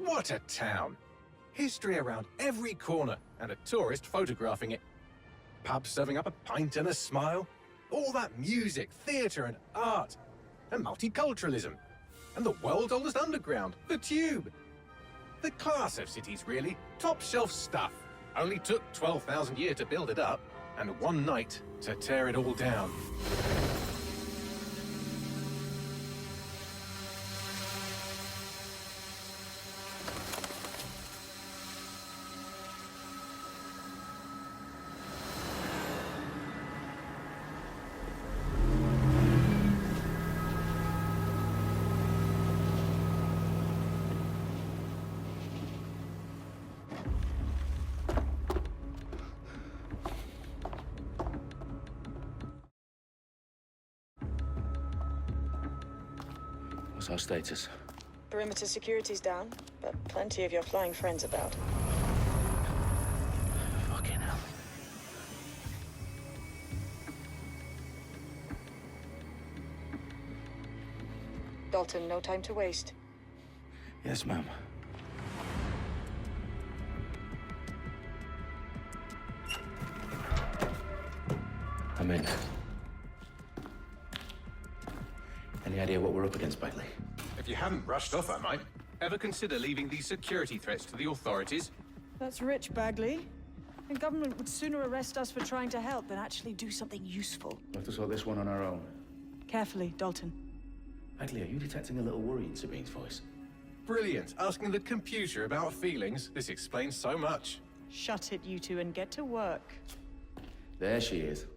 What a town! History around every corner, and a tourist photographing it. Pubs serving up a pint and a smile. All that music, theatre and art. And multiculturalism. And the world's oldest underground, the Tube. The class of cities, really. Top shelf stuff. Only took 12,000 years to build it up, and one night to tear it all down. What's our status? Perimeter security's down, but plenty of your flying friends about. Fucking hell. Dalton, no time to waste. Yes, ma'am. I'm in. Any idea what we're up against, Bagley? If you hadn't brushed off, I might. Ever consider leaving these security threats to the authorities? That's rich, Bagley. The government would sooner arrest us for trying to help than actually do something useful. We'll have to sort this one on our own. Carefully, Dalton. Bagley, are you detecting a little worry in Sabine's voice? Brilliant. Asking the computer about feelings. This explains so much. Shut it, you two, and get to work. There she is.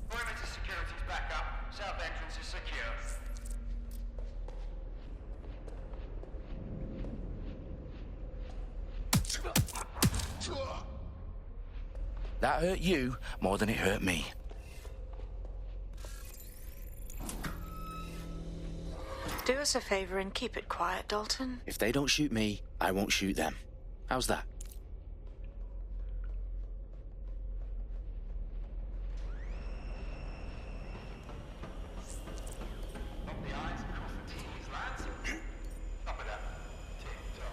Perimeter security's back up. South entrance is secure. That hurt you more than it hurt me. Do us a favor and keep it quiet, Dalton. If they don't shoot me, I won't shoot them. How's that? Dot the I's, cross the T's, lads. Top of that. Tick-tock.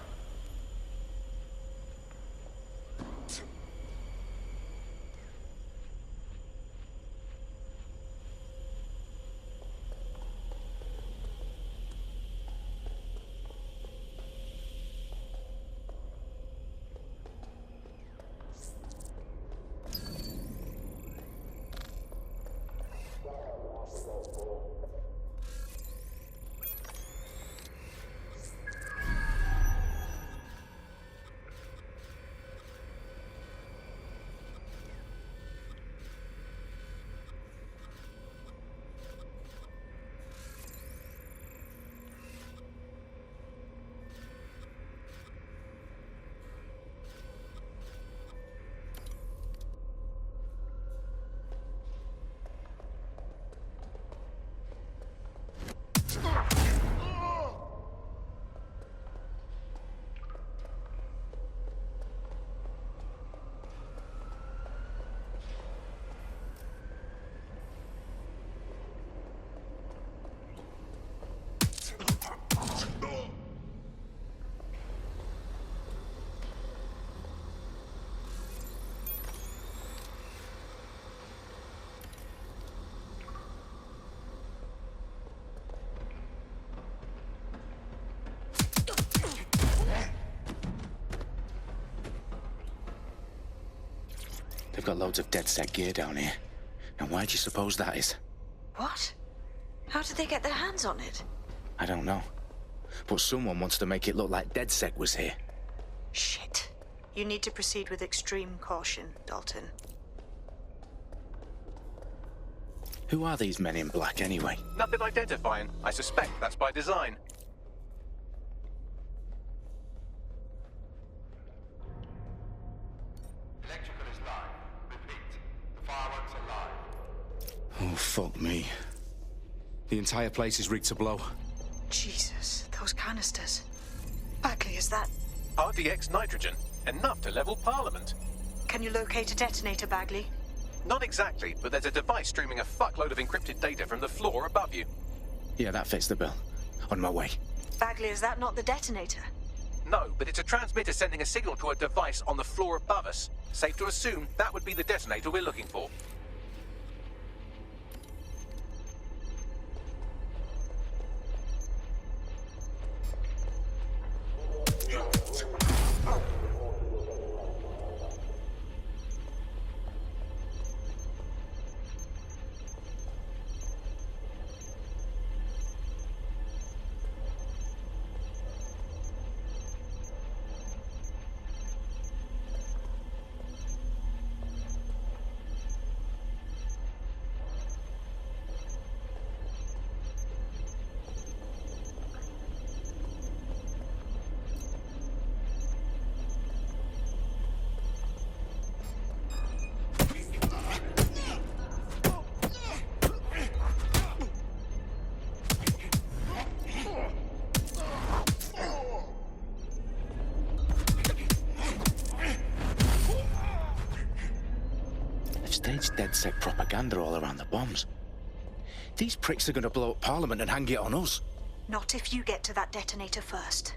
They've got loads of dead set gear down here. And why do you suppose that is? What? How did they get their hands on it? I don't know. But someone wants to make it look like DedSec was here. Shit. You need to proceed with extreme caution, Dalton. Who are these men in black anyway? Nothing identifying. I suspect that's by design. Electrical is live. Repeat. The fireworks are live. Oh, fuck me. The entire place is rigged to blow. Jesus, those canisters. Bagley, is that... RDX nitrogen. Enough to level Parliament. Can you locate a detonator, Bagley? Not exactly, but there's a device streaming a fuckload of encrypted data from the floor above you. Yeah, that fits the bill. On my way. Bagley, is that not the detonator? No, but it's a transmitter sending a signal to a device on the floor above us. Safe to assume that would be the detonator we're looking for. Staged DedSec propaganda all around the bombs. These pricks are gonna blow up Parliament and hang it on us. Not if you get to that detonator first.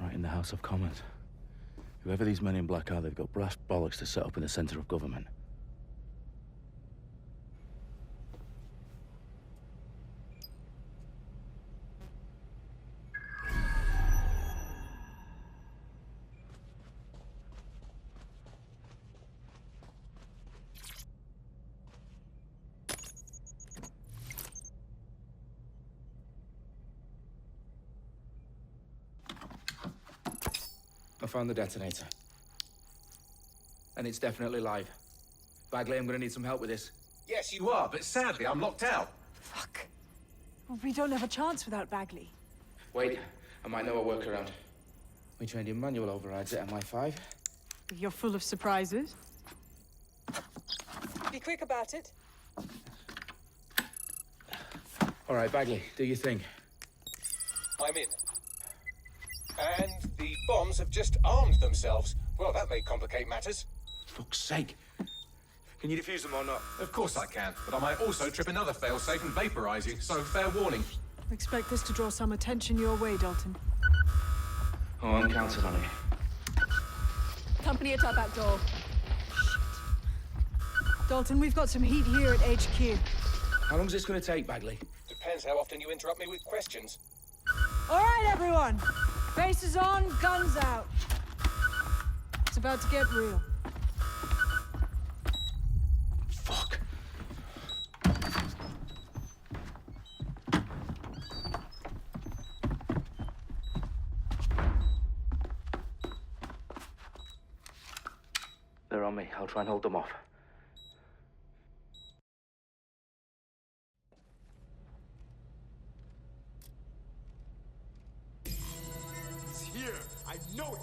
Right in the House of Commons. Whoever these men in black are, they've got brass bollocks to set up in the centre of government. I found the detonator. And it's definitely live. Bagley, I'm gonna need some help with this. Yes, you are, but sadly I'm locked out. Fuck. Well, we don't have a chance without Bagley. Wait, I might know a workaround. We trained in manual overrides at MI5. You're full of surprises. Be quick about it. All right, Bagley, do your thing. I'm in. And the bombs have just armed themselves. Well, that may complicate matters. Fuck's sake. Can you defuse them or not? Of course I can, but I might also trip another failsafe and vaporize you, so fair warning. Expect this to draw some attention your way, Dalton. Oh, I'm counting on it. Company at our back door. Shit. Dalton, we've got some heat here at HQ. How long's this gonna take, Bagley? Depends how often you interrupt me with questions. All right, everyone. Faces on, guns out. It's about to get real. Fuck. They're on me. I'll try and hold them off. It's here. I know it.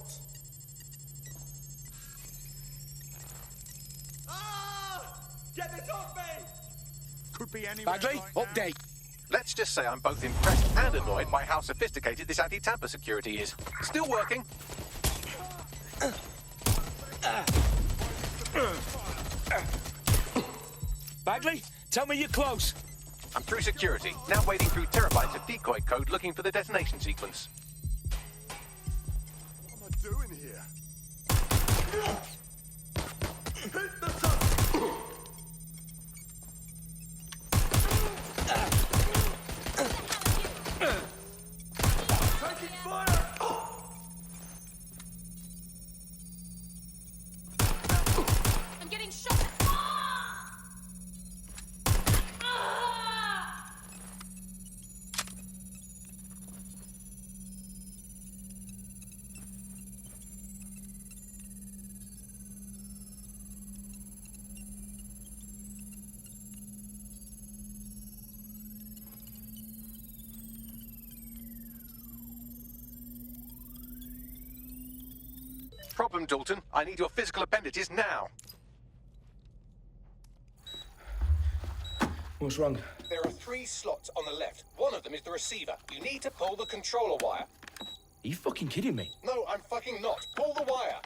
Ah! Get this off me! Could be anywhere. Bagley, right now. update. Let's just say I'm both impressed and annoyed by how sophisticated this anti-tamper security is. Still working. Bagley, tell me you're close. I'm through security, now wading through terabytes of decoy code looking for the detonation sequence. What am I doing here? Hit the top! Taking fire! I'm getting shot! Problem, Dalton. I need your physical appendages now. What's wrong? There are 3 slots on the left. One of them is the receiver. You need to pull the controller wire. Are you fucking kidding me? No, I'm fucking not. Pull the wire.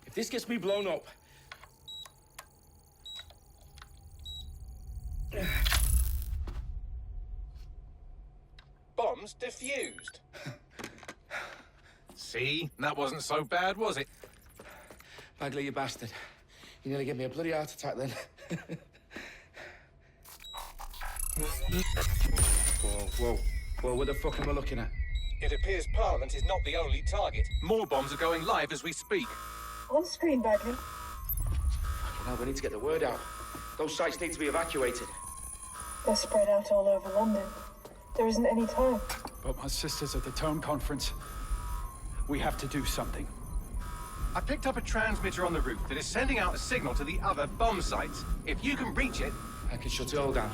If this gets me blown up... Bombs defused. See? That wasn't so bad, was it? Bagley, you bastard. You nearly gave me a bloody heart attack then. Whoa, what the fuck am I looking at? It appears Parliament is not the only target. More bombs are going live as we speak. On screen, Bagley. Now we need to get the word out. Those sites need to be evacuated. They're spread out all over London. There isn't any time. But my sister's at the town conference. We have to do something. I picked up a transmitter on the roof that is sending out a signal to the other bomb sites. If you can reach it... I can shut it all down.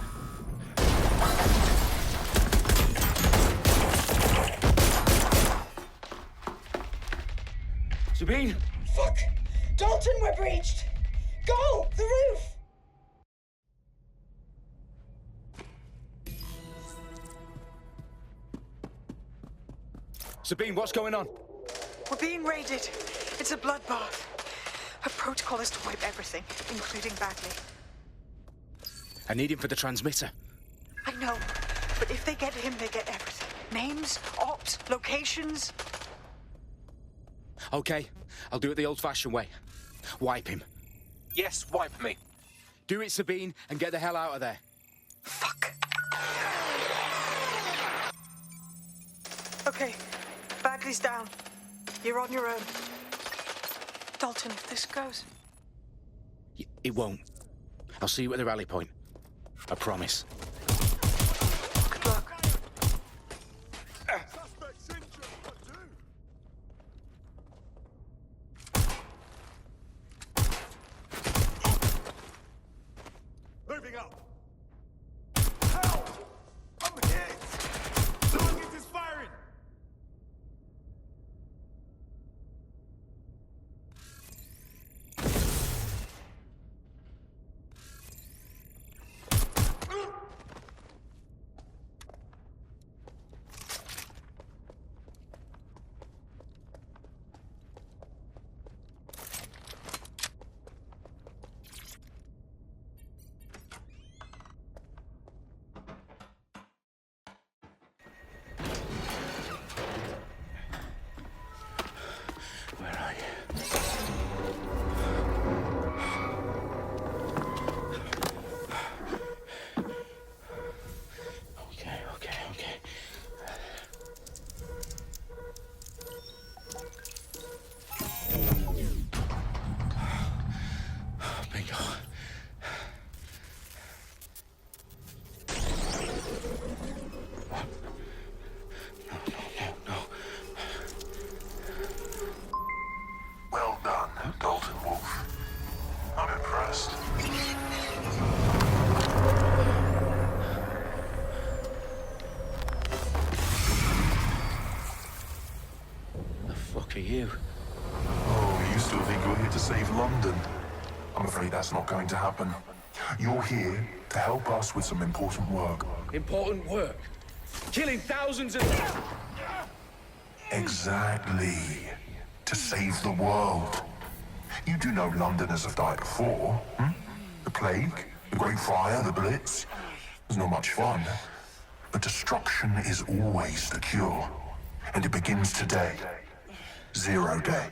Sabine! Fuck! Dalton, we're breached! Go! The roof! Sabine, what's going on? We're being raided. It's a bloodbath. Our protocol is to wipe everything, including Bagley. I need him for the transmitter. I know, but if they get him, they get everything. Names, ops, locations. Okay, I'll do it the old-fashioned way. Wipe him. Yes, wipe me. Do it, Sabine, and get the hell out of there. Fuck. Okay, Bagley's down. You're on your own. Dalton, if this goes... It won't. I'll see you at the rally point. I promise. Good luck. Suspect's injured. What do? Moving up. Help! I'm hit! Target is firing! Where are you? Okay. Bingo. No. Well done, Dalton Wolf. I'm impressed. The fuck are you? Oh, you still think you're here to save London? I'm afraid that's not going to happen. You're here to help us with some important work. Important work. Killing thousands of... Exactly. To save the world. You do know Londoners have died before, hmm? The plague, the Great Fire, the Blitz. It's not much fun. But destruction is always the cure. And it begins today. 0 day.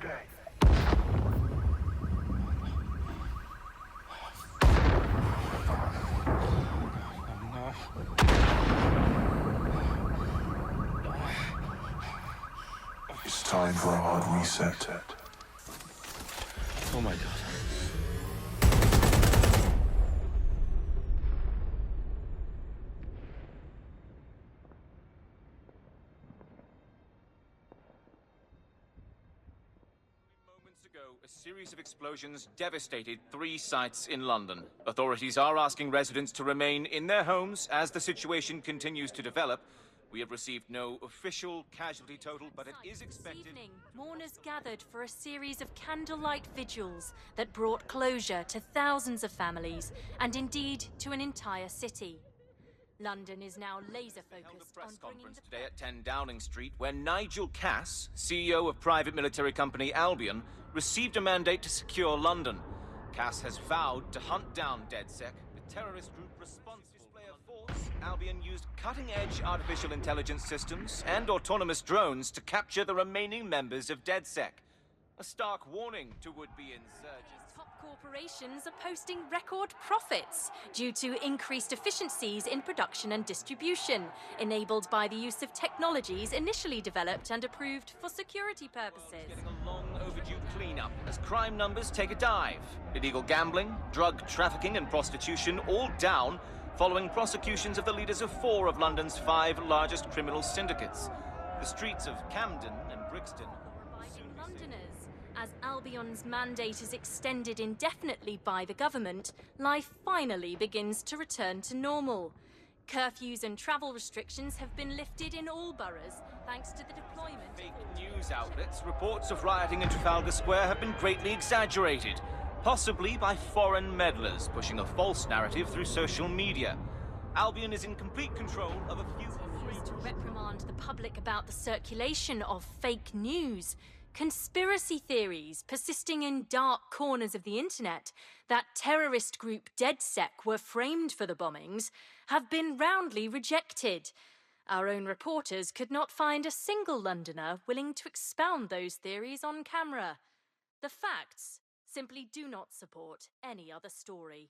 It's time for a hard reset. Oh my God. Moments ago, a series of explosions devastated 3 sites in London. Authorities are asking residents to remain in their homes as the situation continues to develop. We have received no official casualty total, but it is expected... This evening, mourners gathered for a series of candlelight vigils that brought closure to thousands of families, and indeed to an entire city. London is now laser-focused on bringing the... today at 10 Downing Street, where Nigel Cass, CEO of private military company Albion, received a mandate to secure London. Cass has vowed to hunt down DedSec, the terrorist group responsible. Albion used cutting-edge artificial intelligence systems and autonomous drones to capture the remaining members of DedSec. A stark warning to would-be insurgents. Top corporations are posting record profits due to increased efficiencies in production and distribution, enabled by the use of technologies initially developed and approved for security purposes. Getting a long overdue cleanup as crime numbers take a dive. Illegal gambling, drug trafficking and prostitution all down, following prosecutions of the leaders of 4 of London's 5 largest criminal syndicates. The streets of Camden and Brixton... Reviving Londoners. As Albion's mandate is extended indefinitely by the government, life finally begins to return to normal. Curfews and travel restrictions have been lifted in all boroughs, thanks to the deployment... Fake news outlets, reports of rioting in Trafalgar Square have been greatly exaggerated. Possibly by foreign meddlers pushing a false narrative through social media. Albion is in complete control of a few... To reprimand the public about the circulation of fake news, conspiracy theories persisting in dark corners of the internet that terrorist group DedSec were framed for the bombings have been roundly rejected. Our own reporters could not find a single Londoner willing to expound those theories on camera. The facts simply do not support any other story.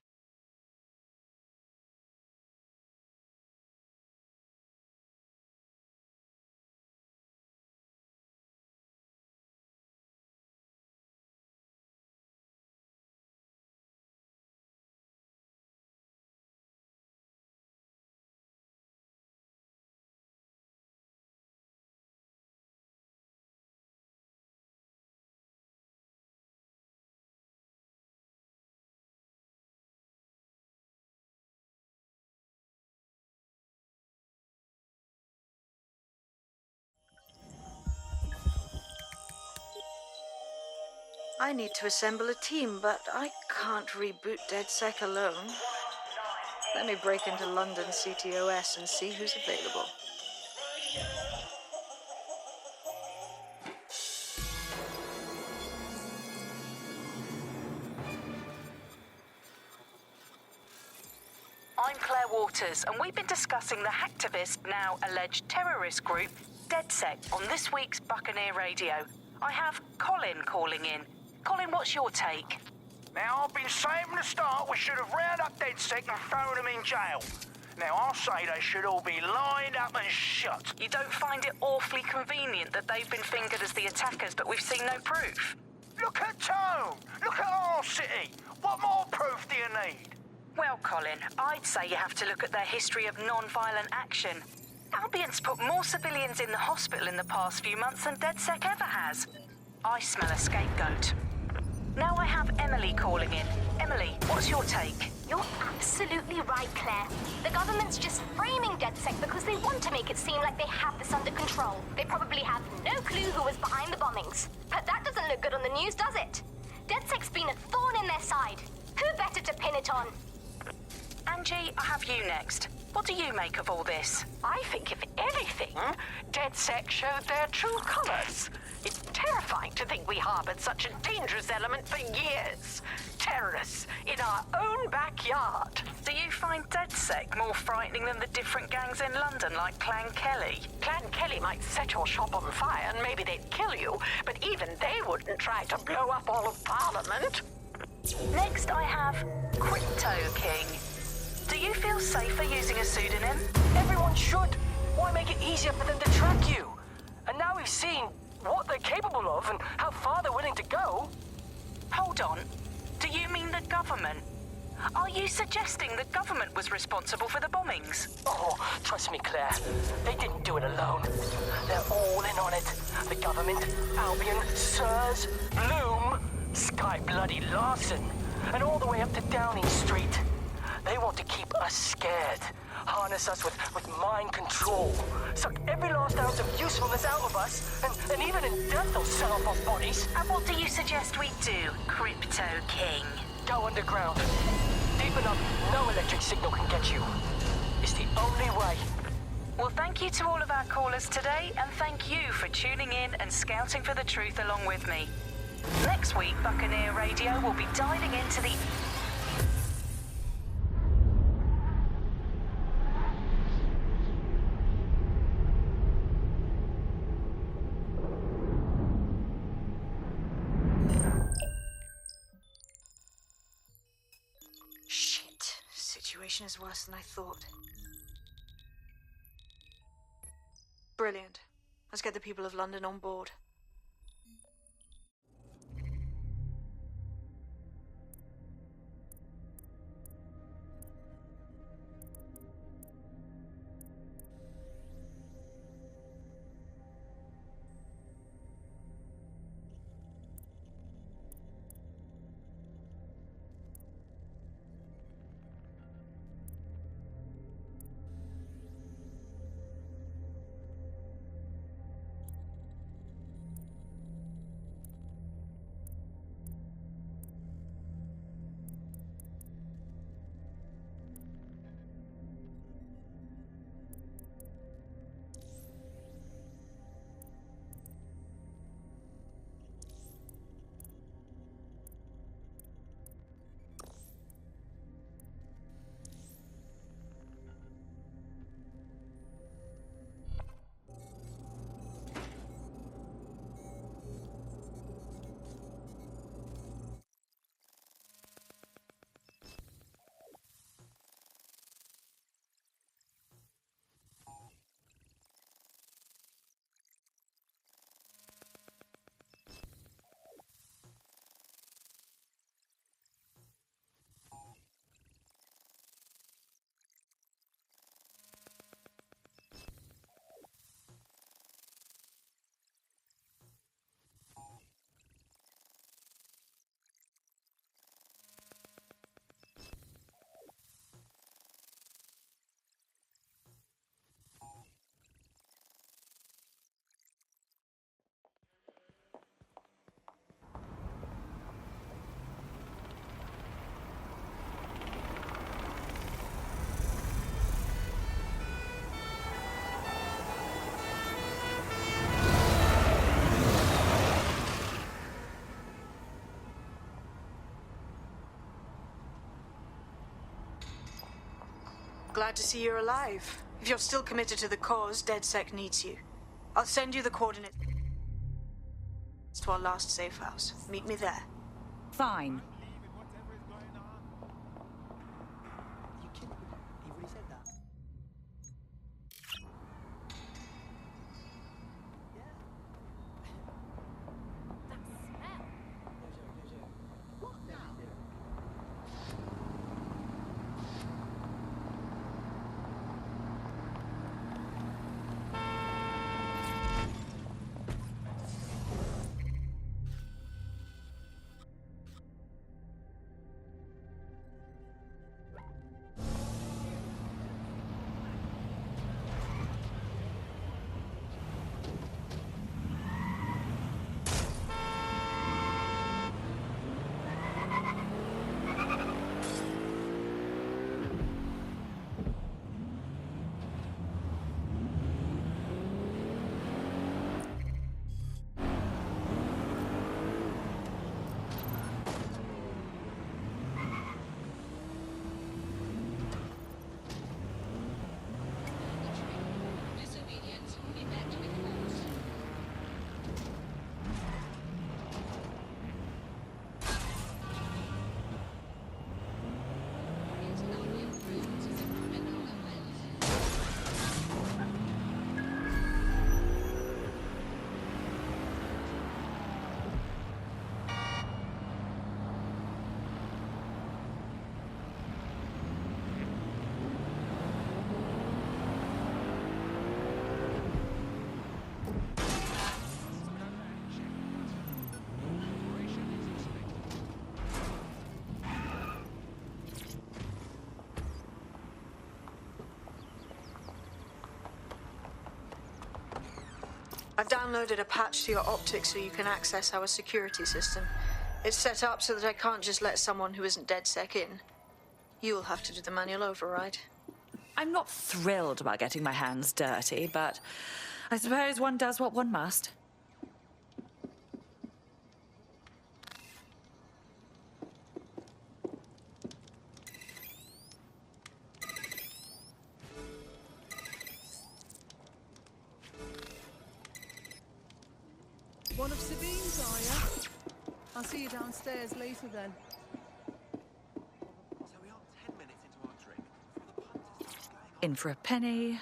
I need to assemble a team, but I can't reboot DedSec alone. Let me break into London CTOS and see who's available. I'm Claire Waters, and we've been discussing the hacktivist, now alleged terrorist group, DedSec, on this week's Buccaneer Radio. I have Colin calling in. Colin, what's your take? Now, I've been saying from the start we should have rounded up DedSec and thrown them in jail. Now, I'll say they should all be lined up and shot. You don't find it awfully convenient that they've been fingered as the attackers, but we've seen no proof? Look at Tone! Look at our city! What more proof do you need? Well, Colin, I'd say you have to look at their history of non-violent action. Albion's put more civilians in the hospital in the past few months than DedSec ever has. I smell a scapegoat. Now I have Emily calling in. Emily, what's your take? You're absolutely right, Claire. The government's just framing DedSec because they want to make it seem like they have this under control. They probably have no clue who was behind the bombings. But that doesn't look good on the news, does it? DedSec's been a thorn in their side. Who better to pin it on? Angie, I have you next. What do you make of all this? I think, if anything, DedSec showed their true colors. It's terrifying to think we harbored such a dangerous element for years. Terrorists in our own backyard. Do you find DedSec more frightening than the different gangs in London, like Clan Kelly? Clan Kelly might set your shop on fire and maybe they'd kill you, but even they wouldn't try to blow up all of Parliament. Next, I have Crypto King. Do you feel safer using a pseudonym? Everyone should. Why make it easier for them to track you? And now we've seen what they're capable of and how far they're willing to go. Hold on. Do you mean the government? Are you suggesting the government was responsible for the bombings? Oh, trust me, Claire. They didn't do it alone. They're all in on it. The government, Albion, Sirs, Bloom, Sky Bloody Larson, and all the way up to Downing Street. They want to keep us scared, harness us with mind control, suck every last ounce of usefulness out of us, and even in death they'll sell off our bodies. And what do you suggest we do, Crypto King? Go underground. Deep enough, no electric signal can get you. It's the only way. Well, thank you to all of our callers today, and thank you for tuning in and scouting for the truth along with me. Next week, Buccaneer Radio will be diving into the... Shit. Situation is worse than I thought. Brilliant. Let's get the people of London on board. Glad to see you're alive. If you're still committed to the cause, DedSec needs you. I'll send you the coordinates to our last safe house. Meet me there. Fine. I've downloaded a patch to your optics so you can access our security system. It's set up so that I can't just let someone who isn't DedSec in. You'll have to do the manual override. I'm not thrilled about getting my hands dirty, but I suppose one does what one must. One of Sabine's, are you? I'll see you downstairs later then. In for a penny.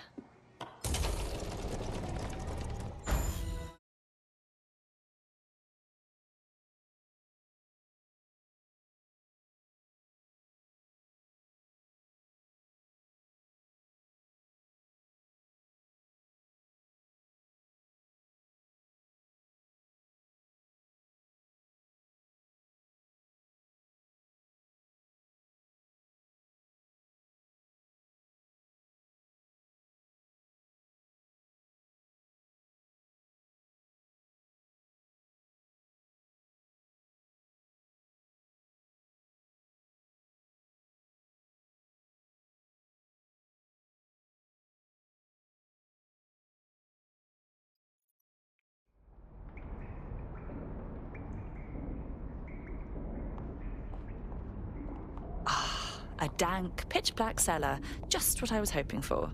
A dank, pitch-black cellar. Just what I was hoping for.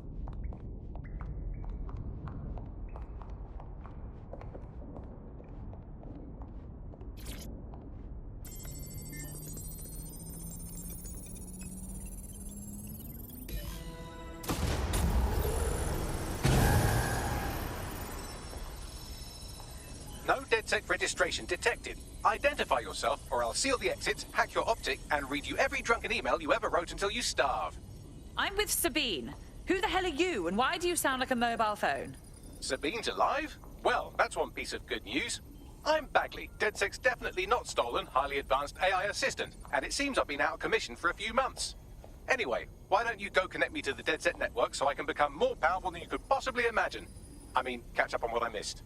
No DedSec registration detected. Identify yourself, or I'll seal the exits, hack your optic, and read you every drunken email you ever wrote until you starve. I'm with Sabine. Who the hell are you, and why do you sound like a mobile phone? Sabine's alive? Well, that's one piece of good news. I'm Bagley, DedSec's definitely not stolen, highly advanced AI assistant, and it seems I've been out of commission for a few months. Anyway, why don't you go connect me to the DedSec network so I can become more powerful than you could possibly imagine? I mean, catch up on what I missed.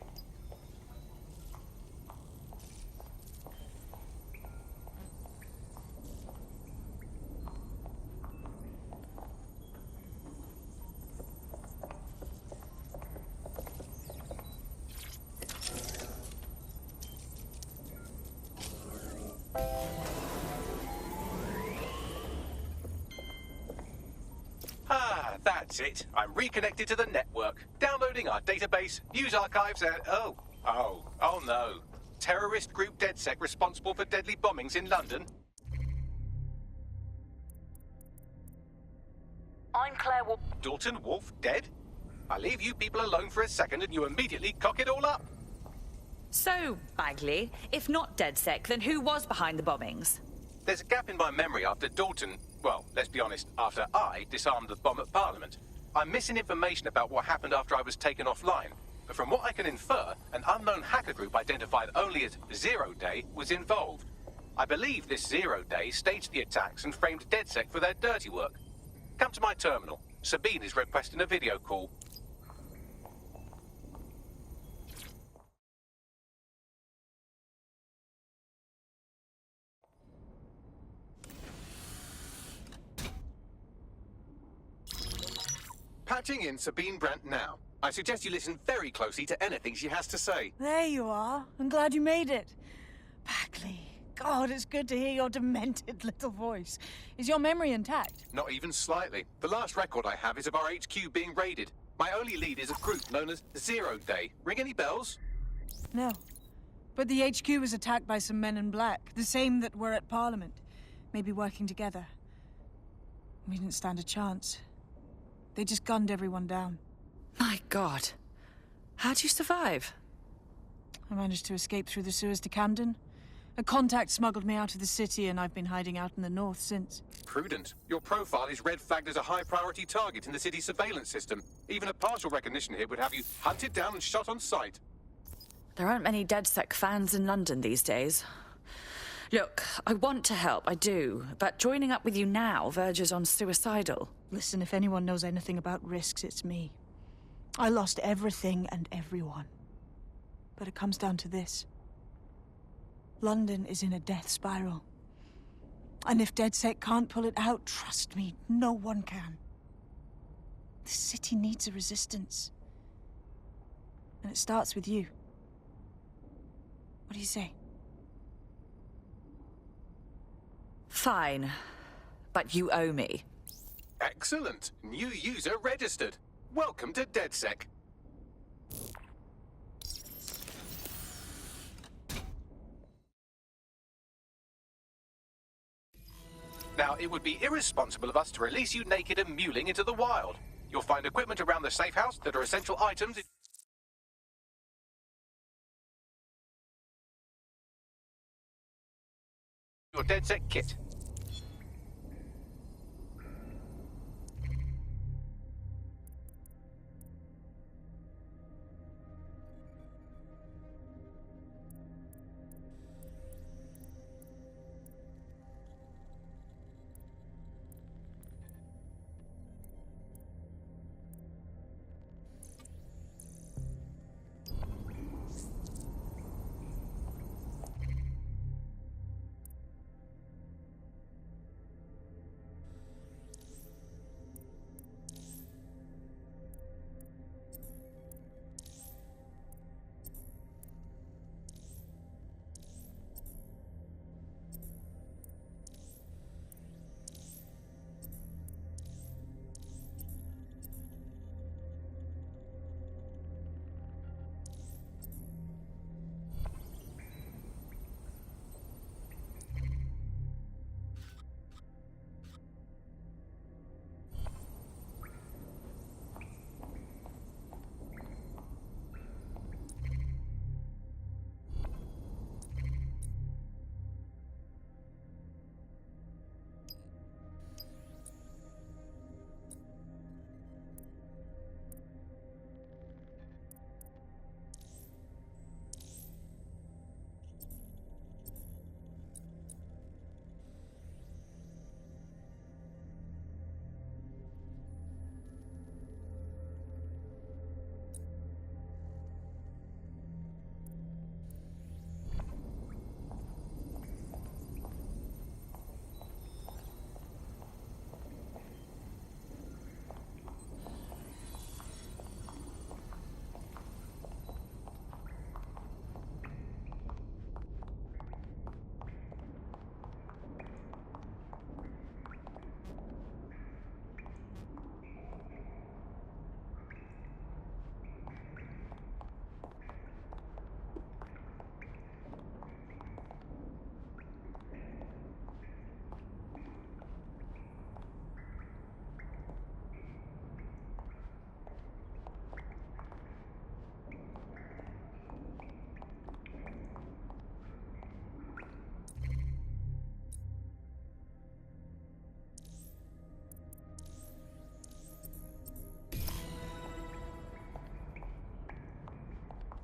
That's it. I'm reconnected to the network, downloading our database, news archives, and oh no. Terrorist group DedSec responsible for deadly bombings in London. I'm Claire Dalton Wolf dead? I leave you people alone for a second and you immediately cock it all up. So, Bagley, if not DedSec, then who was behind the bombings? There's a gap in my memory after Dalton, well, let's be honest, after I disarmed the bomb at Parliament. I'm missing information about what happened after I was taken offline. But from what I can infer, an unknown hacker group identified only as Zero Day was involved. I believe this Zero Day staged the attacks and framed DedSec for their dirty work. Come to my terminal. Sabine is requesting a video call. Patching in Sabine Brandt now. I suggest you listen very closely to anything she has to say. There you are. I'm glad you made it. Bagley. God, it's good to hear your demented little voice. Is your memory intact? Not even slightly. The last record I have is of our HQ being raided. My only lead is a group known as Zero Day. Ring any bells? No. But the HQ was attacked by some men in black, the same that were at Parliament. Maybe working together. We didn't stand a chance. They just gunned everyone down. My God. How'd you survive? I managed to escape through the sewers to Camden. A contact smuggled me out of the city, and I've been hiding out in the north since. Prudent. Your profile is red flagged as a high-priority target in the city's surveillance system. Even a partial recognition here would have you hunted down and shot on sight. There aren't many DedSec fans in London these days. Look, I want to help, I do, but joining up with you now verges on suicidal. Listen, if anyone knows anything about risks, it's me. I lost everything and everyone. But it comes down to this. London is in a death spiral. And if DedSec can't pull it out, trust me, no one can. The city needs a resistance. And it starts with you. What do you say? Fine. But you owe me. Excellent. New user registered. Welcome to DedSec. Now, it would be irresponsible of us to release you naked and mewling into the wild. You'll find equipment around the safe house that are essential items. Your DedSec kit.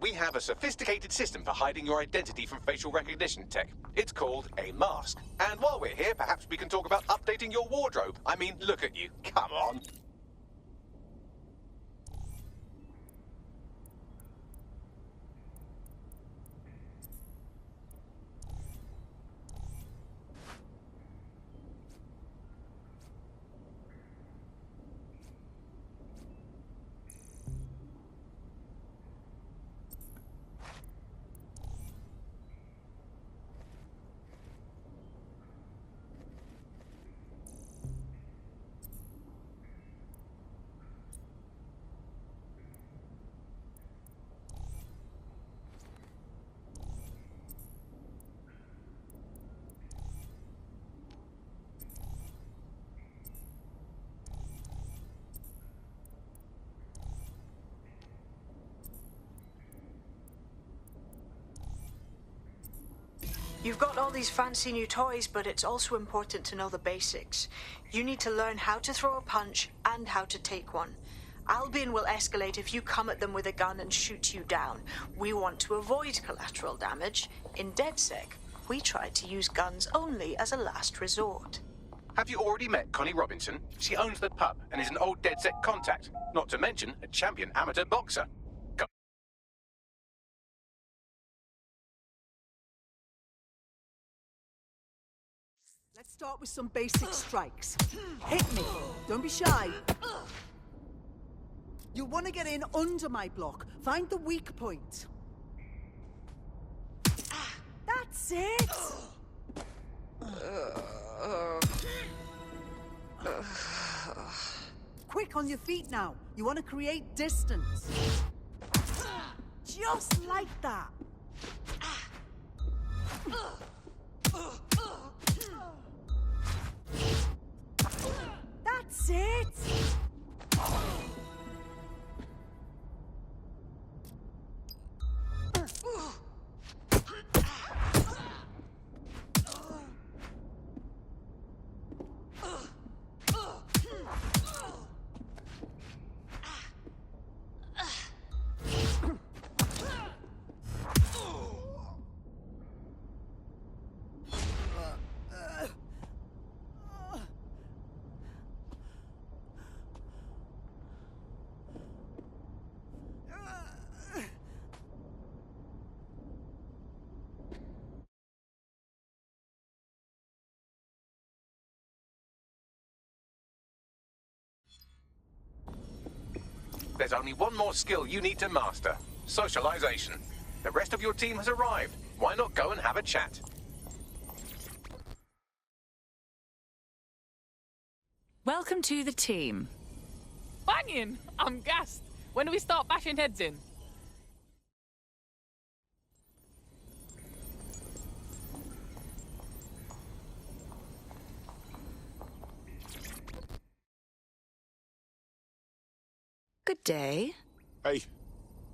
We have a sophisticated system for hiding your identity from facial recognition tech. It's called a mask. And while we're here, perhaps we can talk about updating your wardrobe. I mean, look at you. Come on. You've got all these fancy new toys, but it's also important to know the basics. You need to learn how to throw a punch and how to take one. Albion will escalate if you come at them with a gun and shoot you down. We want to avoid collateral damage. In DedSec, we try to use guns only as a last resort. Have you already met Connie Robinson? She owns the pub and is an old DedSec contact, not to mention a champion amateur boxer. Let's start with some basic strikes. Hit me. Don't be shy. You'll want to get in under my block. Find the weak point. That's it! Quick on your feet now. You want to create distance. Just like that. That's it! There's only one more skill you need to master. Socialization. The rest of your team has arrived. Why not go and have a chat? Welcome to the team. Banging! I'm gassed. When do we start bashing heads in? Good day. Hey,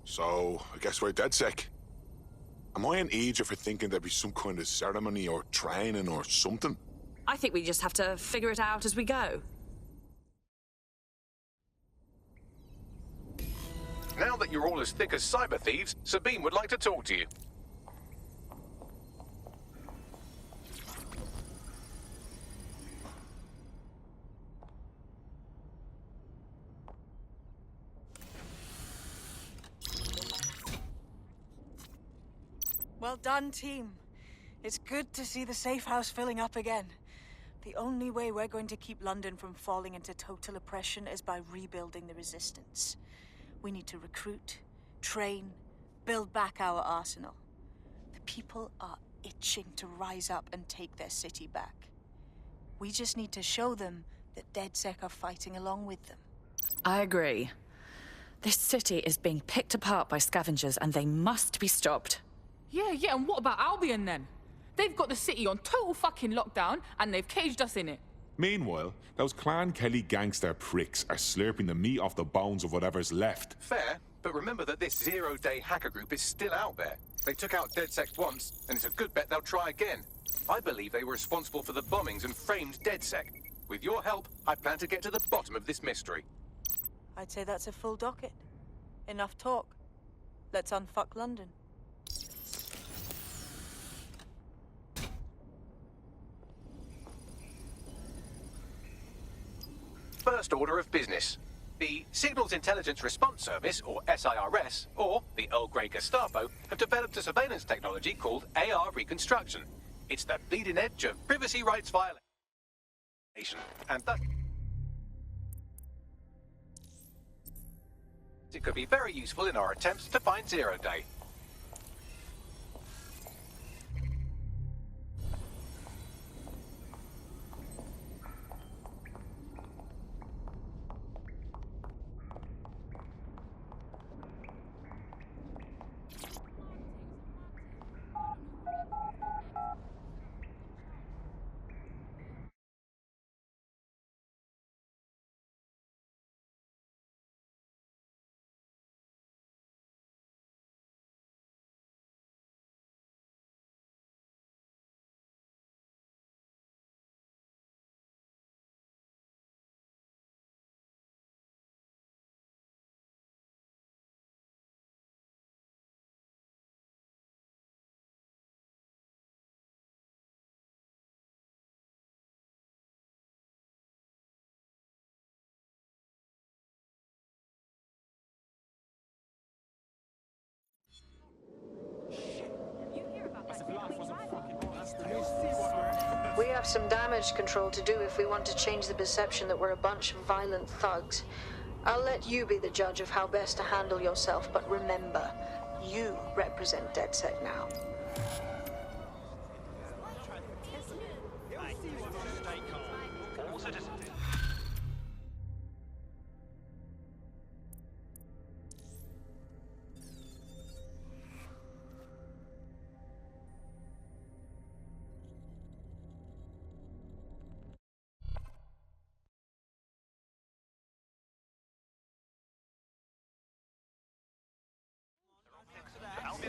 so I guess we're dead sick. Am I an idiot for thinking there'd be some kind of ceremony or training or something? I think we just have to figure it out as we go. Now that you're all as thick as cyber thieves, Sabine would like to talk to you. Well done, team. It's good to see the safe house filling up again. The only way we're going to keep London from falling into total oppression is by rebuilding the resistance. We need to recruit, train, build back our arsenal. The people are itching to rise up and take their city back. We just need to show them that DedSec are fighting along with them. I agree. This city is being picked apart by scavengers and they must be stopped. Yeah, and what about Albion then? They've got the city on total fucking lockdown and they've caged us in it. Meanwhile, those Clan Kelly gangster pricks are slurping the meat off the bones of whatever's left. Fair, but remember that this zero-day hacker group is still out there. They took out DedSec once, and it's a good bet they'll try again. I believe they were responsible for the bombings and framed DedSec. With your help, I plan to get to the bottom of this mystery. I'd say that's a full docket. Enough talk. Let's unfuck London. First order of business. The Signals Intelligence Response Service, or SIRS, or the Earl Grey Gestapo, have developed a surveillance technology called AR Reconstruction. It's the bleeding edge of privacy rights violation, and thus it could be very useful in our attempts to find Zero Day. have some damage control to do if we want to change the perception that we're a bunch of violent thugs. I'll let you be the judge of how best to handle yourself, but remember, you represent DedSec now. All citizens.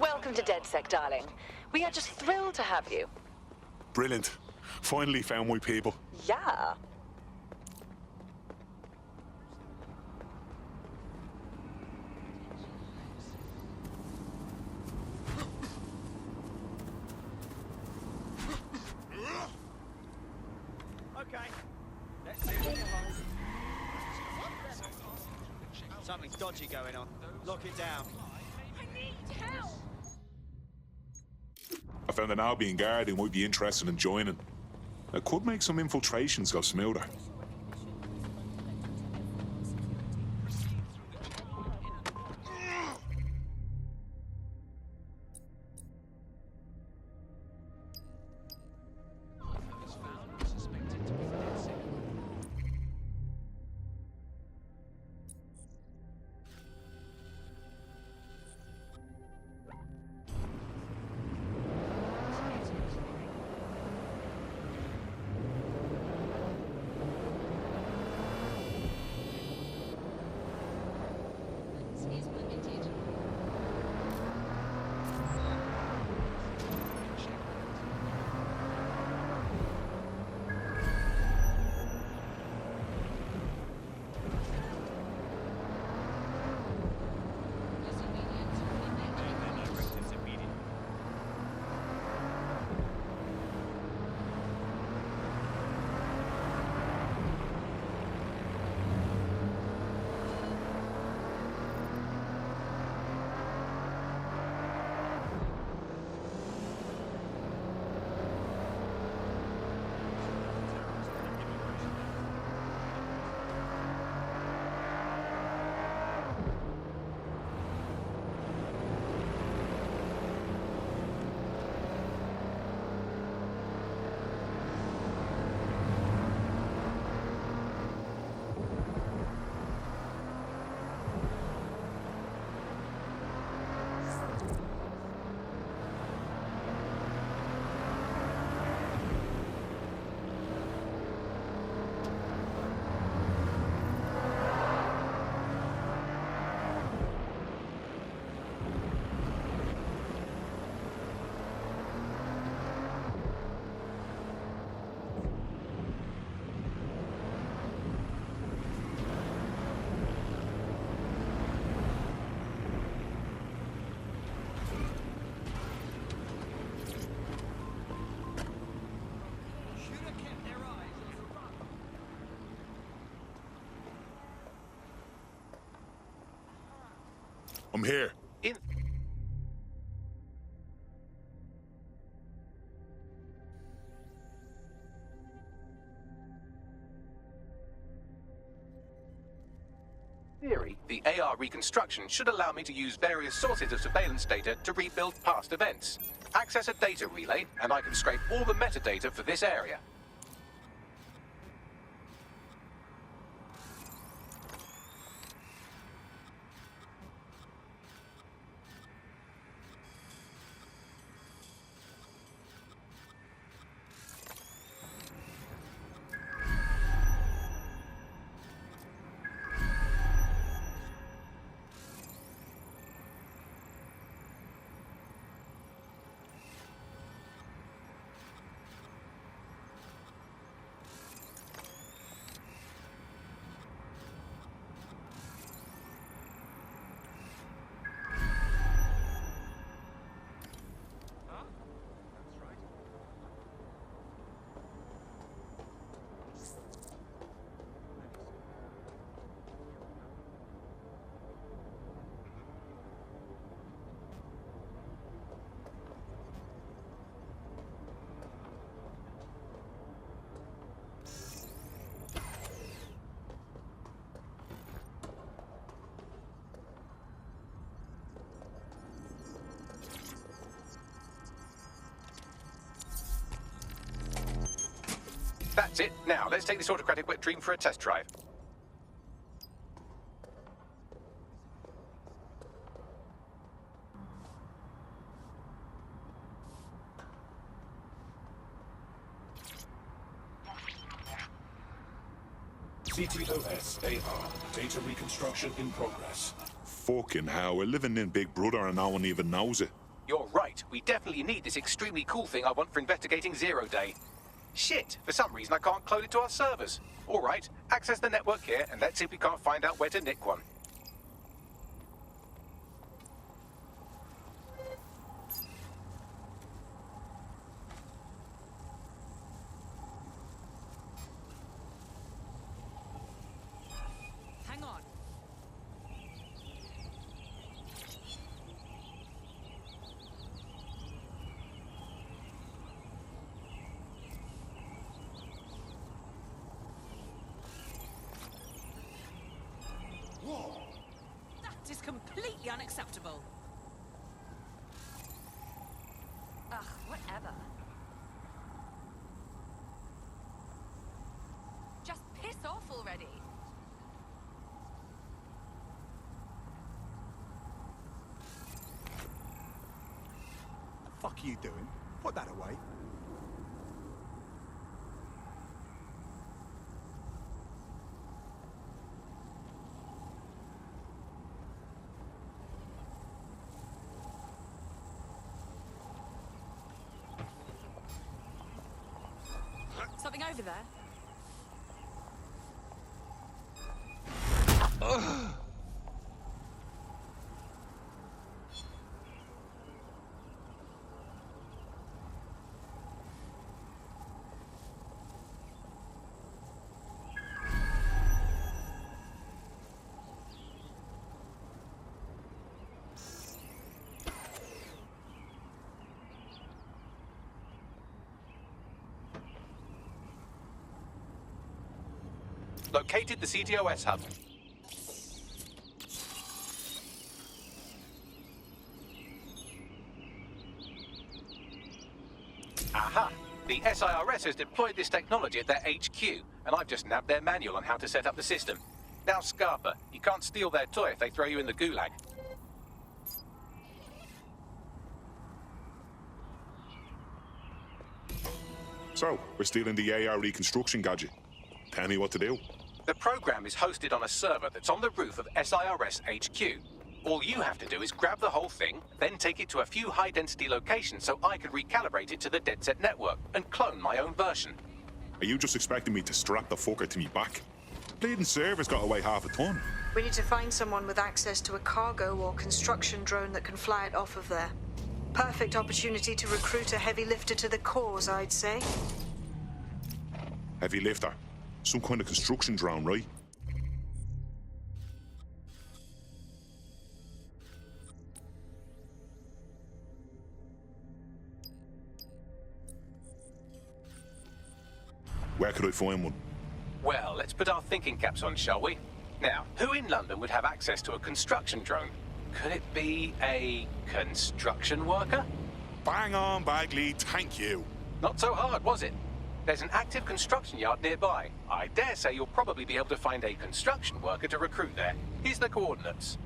Welcome to DedSec, darling. We are just thrilled to have you. Brilliant. Finally found my people. Yeah. Okay. Let's see what something's dodgy going on. Lock it down. I need help! I found an Albion guard who might be interested in joining. It could make some infiltrations go smoother. I'm here. Theory, the AR reconstruction should allow me to use various sources of surveillance data to rebuild past events. Access a data relay, and I can scrape all the metadata for this area. That's it. Now, let's take this autocratic wet dream for a test drive. CTOS AR. Data reconstruction in progress. Fucking hell, we're living in Big Brother and no one even knows it. You're right. We definitely need this extremely cool thing I want for investigating Zero Day. Shit, for some reason I can't clone it to our servers. All right, access the network here and let's see if we can't find out where to nick one. Hang on. That is completely unacceptable. Ugh, whatever. Just piss off already. The fuck are you doing? Put that away. Something over there? Ugh. Located the CTOS hub. Aha! The SIRS has deployed this technology at their HQ, and I've just nabbed their manual on how to set up the system. Now, Scarpa, you can't steal their toy if they throw you in the gulag. So, we're stealing the AR reconstruction gadget. Tell me what to do. The program is hosted on a server that's on the roof of SIRS HQ. All you have to do is grab the whole thing, then take it to a few high-density locations so I can recalibrate it to the DedSec network and clone my own version. Are you just expecting me to strap the fucker to me back? Bleeding server's got away half a ton. We need to find someone with access to a cargo or construction drone that can fly it off of there. Perfect opportunity to recruit a heavy lifter to the cause, I'd say. Heavy lifter. Some kind of construction drone, right? Where could I find one? Well, let's put our thinking caps on, shall we? Now, who in London would have access to a construction drone? Could it be a construction worker? Bang on, Bagley, thank you. Not so hard, was it? There's an active construction yard nearby. I dare say you'll probably be able to find a construction worker to recruit there. Here's the coordinates.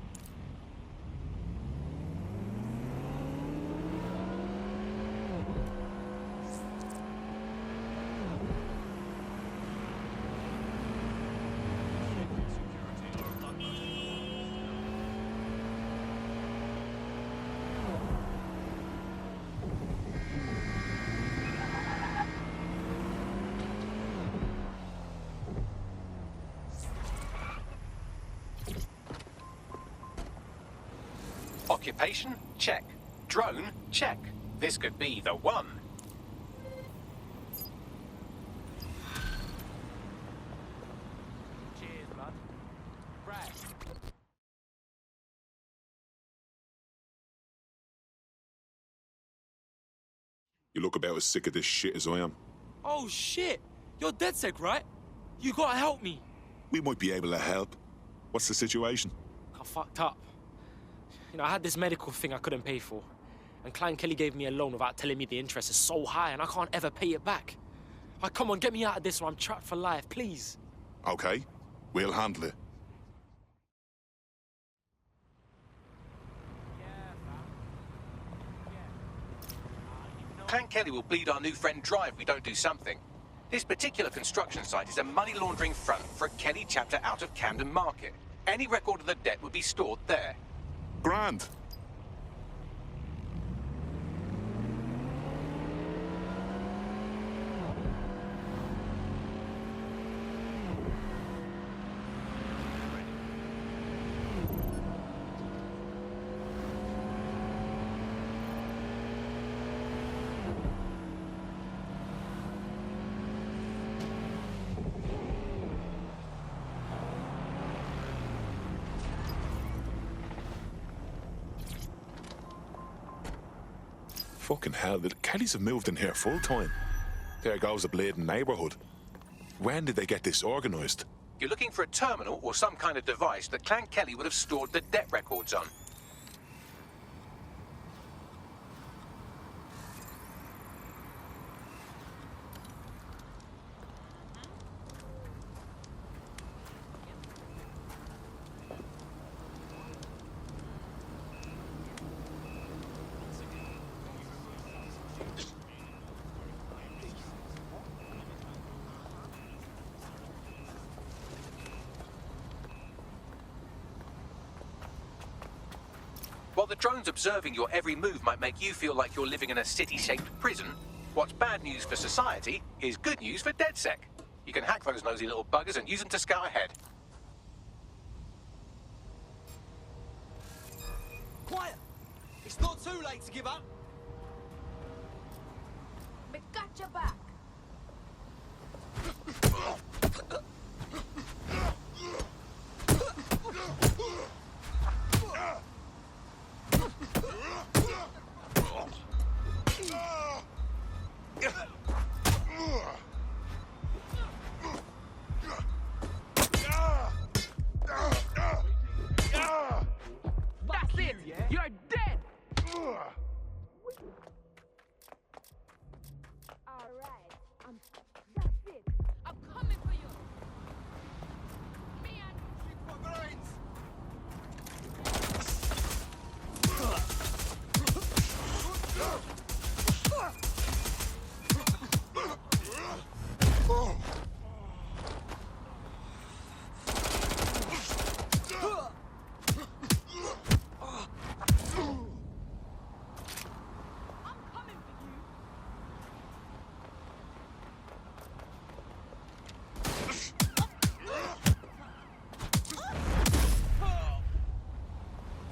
Occupation? Check. Drone? Check. This could be the one. Cheers, bud. Brad. You look about as sick of this shit as I am. Oh shit! You're DedSec, right? You gotta help me. We might be able to help. What's the situation? I fucked up. You know, I had this medical thing I couldn't pay for. And Klein Kelly gave me a loan without telling me the interest is so high and I can't ever pay it back. Oh, come on, get me out of this or I'm trapped for life, please. Okay, we'll handle it. Clan Kelly will bleed our new friend dry if we don't do something. This particular construction site is a money laundering front for a Kelly chapter out of Camden Market. Any record of the debt would be stored there. Grand. Fucking hell, the Kellys have moved in here full time. There goes the bleeding neighbourhood. When did they get this organised? You're looking for a terminal or some kind of device that Clan Kelly would have stored the debt records on. While the drones observing your every move might make you feel like you're living in a city-shaped prison, what's bad news for society is good news for DedSec. You can hack those nosy little buggers and use them to scout ahead. Quiet! It's not too late to give up. We got your back. That's it! You're dead! Alright, that's it. I'm coming for you. Me and...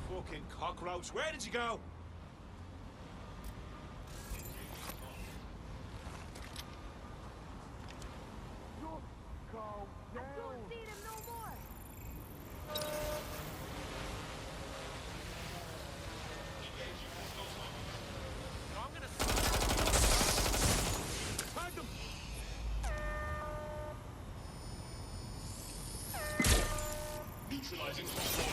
Fucking cockroach, where did you go? Neutralizing hostile.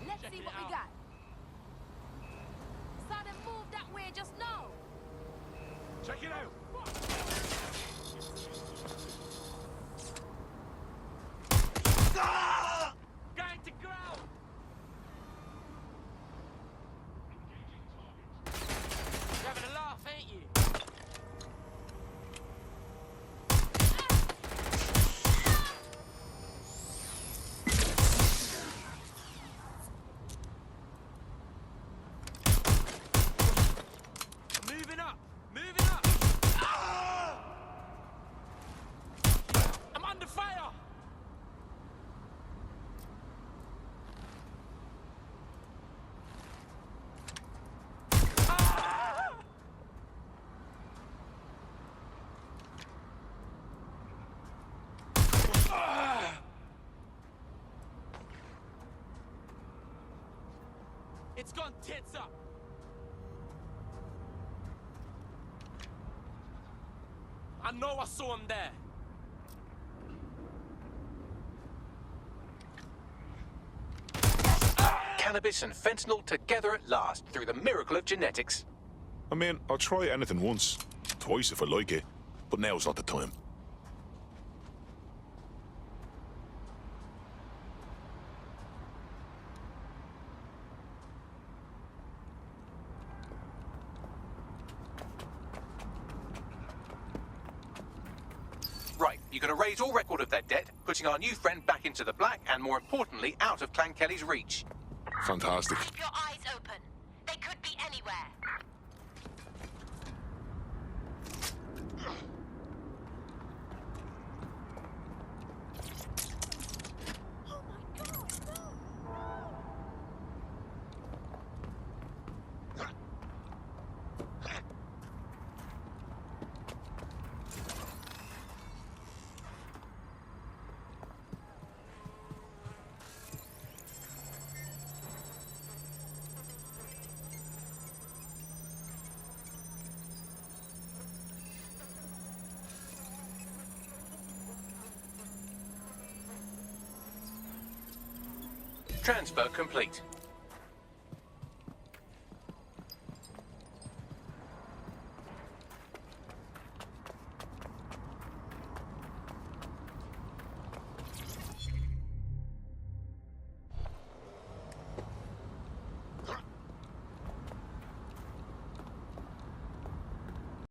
Let's see what we got. Saw them move that way just now. Check it out! Ah! Going to ground! You're having a laugh, ain't you? Moving up! Moving up! Ah! I'm under fire! Ah! Ah! It's gone tits up! I know I saw him there. Cannabis and fentanyl together at last through the miracle of genetics. I mean, I'll try anything once, twice if I like it, but now's not the time. Right, you've got to raise all record of their debt, putting our new friend back into the black and, more importantly, out of Clan Kelly's reach. Fantastic. Keep your eyes open. They could be anywhere. Transfer complete.